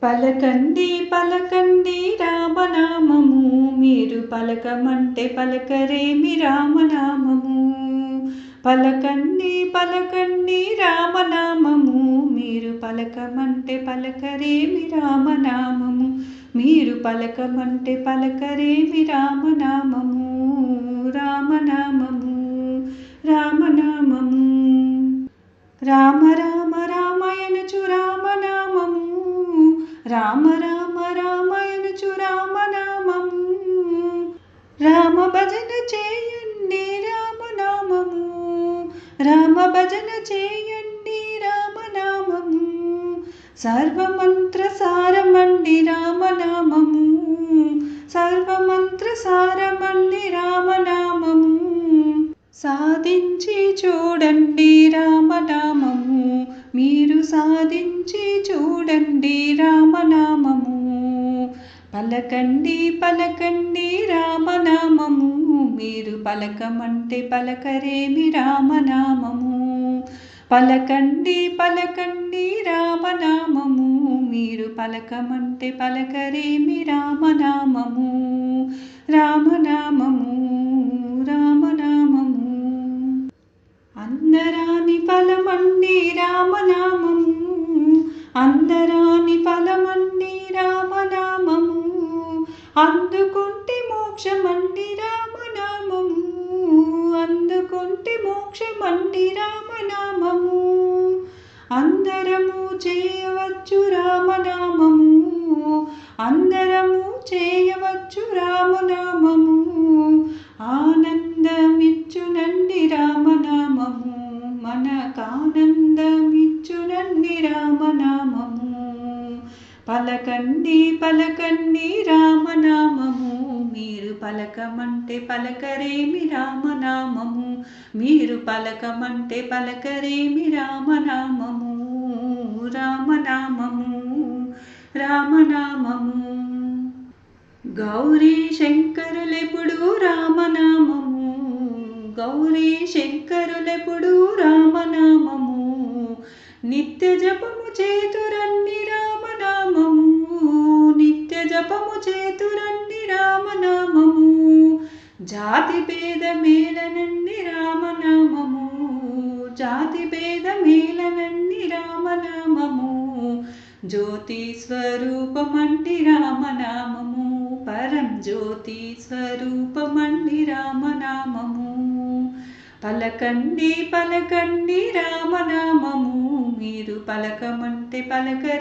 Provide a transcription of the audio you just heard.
పలకండి పలకండి రామనామము, మీరు పలకమంటే పలకరేమి రామనామము. పలకండి పలకండి రామనామము, మీరు పలకమంటే పలకరేమి రామనామము. మీరు పలకమంటే పలకరేమి రామనామము. రామనామము రామనామము. రామ రామ రామయనుచు రామనామము, రామ రామ రామయనుచు రామనామము. రామ భజన చేయండి రామనామము, రామ భజన చేయండి రామనామము. సర్వమంత్ర సారమండి రామనామము, సర్వమంత్ర సారమండి రామనామము. సాధించి చూడండి రామనామము, మీరు సాధించి చూడండి రామనామము. పలకండి పలకండి రామనామము, మీరు పలకమంటే పలకరేమి రామనామము. పలకండి పలకండి రామనామము, మీరు పలకమంటే పలకరేమి రామనామము. రామనామము రామనామము. అందరాని ఫలమండి రామనామము, అందరాని ఫలమండి రామనామము. అందుకుంటే మోక్షమండి రామనామము, అందుకుంటే మోక్షమండి రామనామము. అందరము చేయవచ్చు రామనామము, అందరము చేయవచ్చు రామనామము. ఆనందమిచ్చునండి రామనామము, మనకానందమిచ్చునండి రామనామము. పలకండి పలకండి రామనామము, మీరు పలకమంటే పలకరేమి రామనామము. మీరు పలకమంటే పలకరేమి రామనామము. రామనామము రామనామము. గౌరీ శంకరులెప్పుడు రామనామము, గౌరీ శంకరులెప్పుడు రామనామము. నిత్య జపము చేతురండి రామనామము, నిత్య జపము చేతురండి రామనామము. జాతి భేదమేలనండి రామనామము, జాతి భేదమేలనండి రామనామము. జ్యోతి స్వరూపమండి రామనామము, పరం జ్యోతి స్వరూపమండి రామనామము. పలకండి పలకండి రామనామము, మీరు పలకమంటే పలకరే